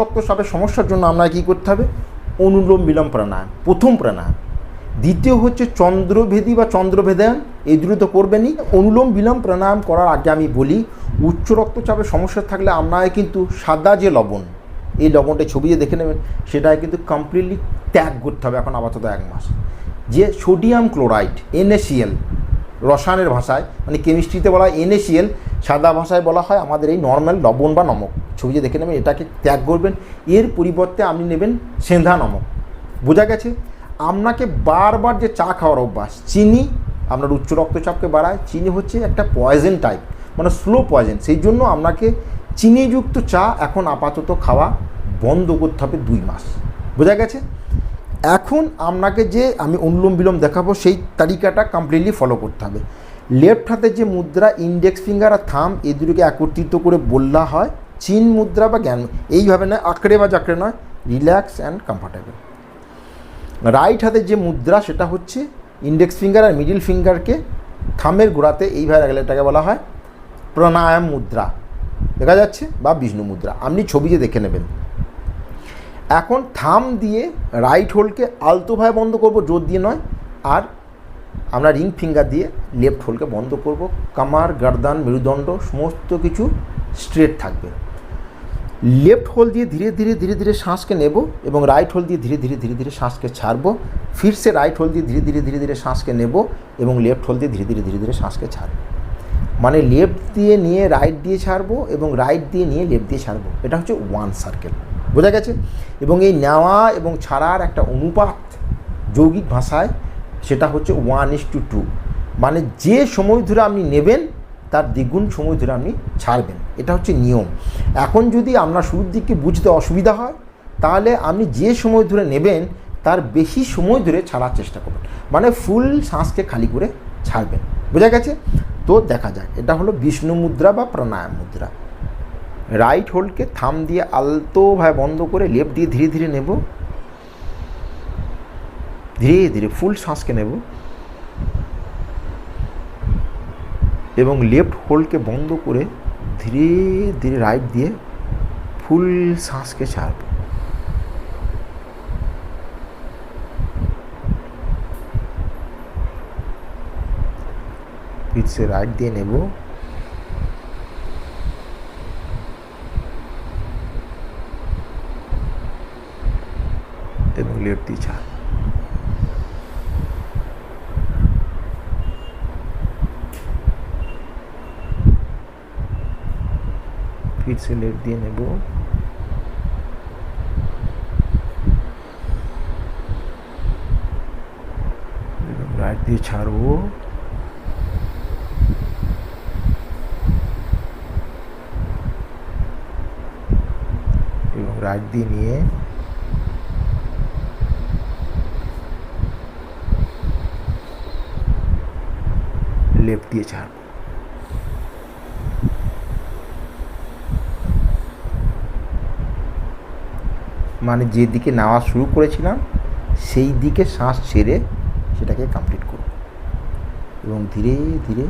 রক্তচাপের সমস্যার জন্য আপনাকে কী করতে হবে? অনুলোম বিলোম প্রাণায়াম, প্রথম প্রাণায়াম। দ্বিতীয় হচ্ছে চন্দ্রভেদী বা চন্দ্রভেদায়ন, এই দুটো তো করবেনই। অনুলোম বিলোম প্রাণায়াম করার আগে আমি বলি, উচ্চ রক্তচাপের সমস্যা থাকলে আপনাকে কিন্তু সাদা যে লবণ, এই লবণটা ছবি যে দেখে নেবেন, সেটাকে কিন্তু কমপ্লিটলি ত্যাগ করতে হবে এখন আপাতত 1 মাস। যে সোডিয়াম ক্লোরাইড NaCl, রসায়নের ভাষায় মানে কেমিস্ট্রিতে বলা হয় NaCl, সাদা ভাষায় বলা হয় আমাদের এই নর্মাল লবণ বা নমক, ছবি যে দেখে নেবেন, এটাকে ত্যাগ করবেন। এর পরিবর্তে আপনি নেবেন সেন্ধা নমক। বোঝা গেছে? আপনাকে বারবার যে চা খাওয়ার অভ্যাস, চিনি আপনার উচ্চ রক্তচাপকে বাড়ায়। চিনি হচ্ছে একটা পয়জন টাইপ, মানে স্লো পয়জন, সেই জন্য আপনাকে চিনিযুক্ত চা এখন আপাতত খাওয়া বন্ধ করতে হবে 2 মাস। বোঝা গেছে? এখন আপনাকে যে আমি অনুলোম বিলোম দেখাবো, সেই তালিকাটা কমপ্লিটলি ফলো করতে হবে। লেফট হাতের যে মুদ্রা, ইন্ডেক্স ফিঙ্গার আর থাম, এই দুটোকে একত্রিত করে বললা হয় চিন মুদ্রা বা জ্ঞান। এইভাবে নয়, আঁকড়ে বা জাঁকড়ে নয়, রিল্যাক্স অ্যান্ড কমফর্টেবল। রাইট হাতের যে মুদ্রা, সেটা হচ্ছে ইন্ডেক্স ফিঙ্গার আর মিডিল ফিঙ্গারকে থামের গোড়াতে এইভাবে রাখলে এটাকে বলা হয় প্রাণায়াম মুদ্রা। দেখা যাচ্ছে? বা বিষ্ণু মুদ্রা, আপনি ছবিতে দেখে নেবেন। এখন থাম দিয়ে রাইট হোলকে আলতোভাবে বন্ধ করব, জোর দিয়ে নয়। আর আমরা রিং ফিঙ্গার দিয়ে লেফট হোলকে বন্ধ করব। কামার, গর্দান, মেরুদণ্ড সমস্ত কিছু স্ট্রেট থাকবে। লেফট হোল দিয়ে ধীরে ধীরে ধীরে ধীরে শ্বাসকে নেব এবং রাইট হোল দিয়ে ধীরে ধীরে ধীরে ধীরে শ্বাসকে ছাড়বো। ফিরসে রাইট হোল দিয়ে ধীরে ধীরে ধীরে ধীরে শ্বাসকে নেব এবং লেফট হোল দিয়ে ধীরে ধীরে ধীরে ধীরে শ্বাসকে ছাড়বো। মানে লেফট দিয়ে নিয়ে রাইট দিয়ে ছাড়বো এবং রাইট দিয়ে নিয়ে লেফট দিয়ে ছাড়বো। এটা হচ্ছে 1 সার্কেল। বোঝা গেছে? এবং এই নেওয়া এবং ছাড়ার একটা অনুপাত যৌগিক ভাষায় সেটা হচ্ছে 1:2। মানে যে সময় ধরে আপনি নেবেন তার দ্বিগুণ সময় ধরে আপনি ছাড়বেন। এটা হচ্ছে নিয়ম। এখন যদি আপনার শুরুর দিকে বুঝতে অসুবিধা হয়, তাহলে আপনি যে সময় ধরে নেবেন তার বেশি সময় ধরে ছাড়ার চেষ্টা করবেন, মানে ফুল শ্বাসকে খালি করে ছাড়বেন। বোঝা গেছে? তো দেখা যাক, এটা হলো বিষ্ণু মুদ্রা বা প্রাণায়াম মুদ্রা। রাইট হোল্ডকে থাম দিয়ে আলতোভাবে বন্ধ করে লেফট দিয়ে ধীরে ধীরে নেব, ধীরে ধীরে ফুল শ্বাসকে নেব এবং লেফট হোল্ডকে বন্ধ করে ধীরে ধীরে রাইট দিয়ে ফুল শ্বাসকে ছাড়ব। फिर से राइट দিয়ে নেব এবং লেফট দিয়ে ছাড়ব। फिर से लेफ्ट দিয়ে নেব এবং রাইট দিয়ে ছাড়ব এবং রাইট দিয়ে নিয়ে লেফট দিয়ে ছাড়ব। মানে যে দিকে নেওয়া শুরু করেছিলাম সেই দিকে শ্বাস ছেড়ে সেটাকে কমপ্লিট করব এবং ধীরে ধীরে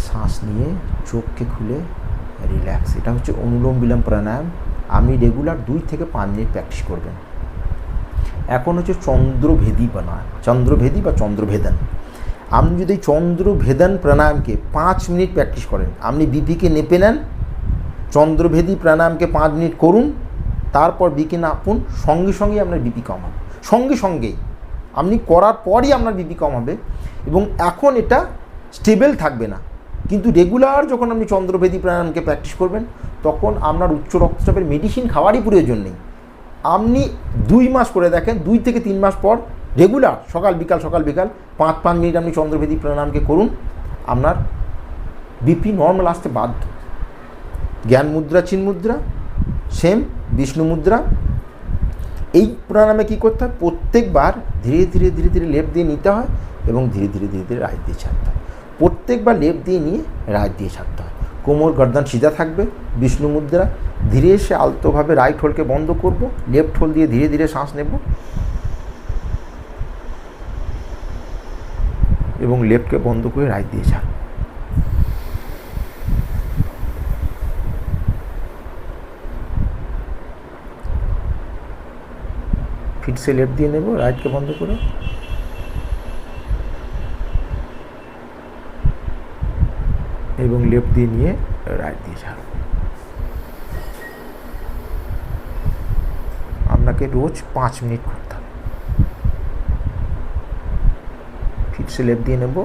শ্বাস নিয়ে চোখকে খুলে রিল্যাক্স। এটা হচ্ছে অনুলোম বিলোম প্রাণায়াম। আপনি রেগুলার 2 থেকে 5 মিনিট প্র্যাকটিস করবেন। এখন হচ্ছে চন্দ্রভেদী প্রাণায়াম, চন্দ্রভেদী বা চন্দ্রভেদন। আপনি যদি এই চন্দ্রভেদন প্রাণায়ামকে 5 মিনিট প্র্যাকটিস করেন, আপনি বিপিকে নেপে নেন, চন্দ্রভেদী প্রাণায়ামকে 5 মিনিট করুন, তারপর বিপি নাপুন, সঙ্গে সঙ্গেই আপনার বিপি কম হবে। সঙ্গে সঙ্গেই আপনি করার পরই আপনার বিপি কম হবে এবং এখন এটা স্টেবল থাকবে না। কিন্তু রেগুলার যখন আপনি চন্দ্রভেদী প্রাণায়ামকে প্র্যাকটিস করবেন, তখন আপনার উচ্চ রক্তচাপের মেডিসিন খাওয়ারই প্রয়োজন নেই। আপনি 2 মাস করে দেখেন, 2 থেকে 3 মাস পর রেগুলার সকাল বিকাল 5 মিনিট আপনি চন্দ্রভেদী প্রাণায়ামকে করুন, আপনার বিপি নর্মাল আসতে বাধ্য। জ্ঞান মুদ্রা, চিন মুদ্রা সেম, বিষ্ণু মুদ্রা। এই প্রাণায়ামে কী করতে হয়? প্রত্যেকবার ধীরে ধীরে ধীরে ধীরে লেফট দিয়ে নিতে হয় এবং ধীরে ধীরে ধীরে ধীরে রাইট দিয়ে ছাড়তে হয়। প্রত্যেকবার লেফট দিয়ে নিয়ে রাইট দিয়ে ছাড়তে হয়। কোমর গর্দান সিধা থাকবে, বিষ্ণু মুদ্রা। ধীরে এসে আলতোভাবে রাইট হোলকে বন্ধ করব, লেফট হোল দিয়ে ধীরে ধীরে শ্বাস নেব এবং লেফটকে বন্ধ করে রাইট দিয়ে ছাড়ব। फिर से लेफ्ट দিয়ে নেব, রাইটকে বন্ধ করে। এবং লেফট দিয়ে নিয়ে রাইট দিয়ে ছাড়ব। আপনাকে রোজ 5 মিনিট করতে হবে। फिर से लेफ्ट দিয়ে নেব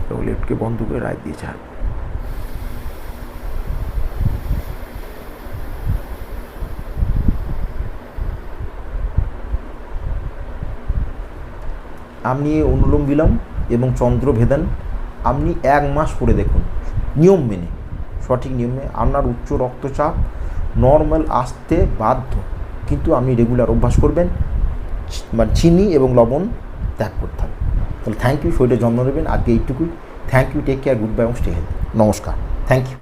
এবং লেফটকে বন্ধ করে রাইট দিয়ে ছাড়ব। আপনি অনুলোম বিলোম এবং চন্দ্রভেদন আপনি 1 মাস করে দেখুন, নিয়ম মেনে, সঠিক নিয়মে। আপনার উচ্চ রক্তচাপ নর্মাল আসতে বাধ্য, কিন্তু আপনি রেগুলার অভ্যাস করবেন, মানে চিনি এবং লবণ ত্যাগ করতে হবে। তাহলে থ্যাংক ইউ, শরীরে যত্ন নেবেন। আজকে এইটুকুই। Thank you, take care, good bye এবং স্টে হেলথি। নমস্কার, থ্যাংক ইউ।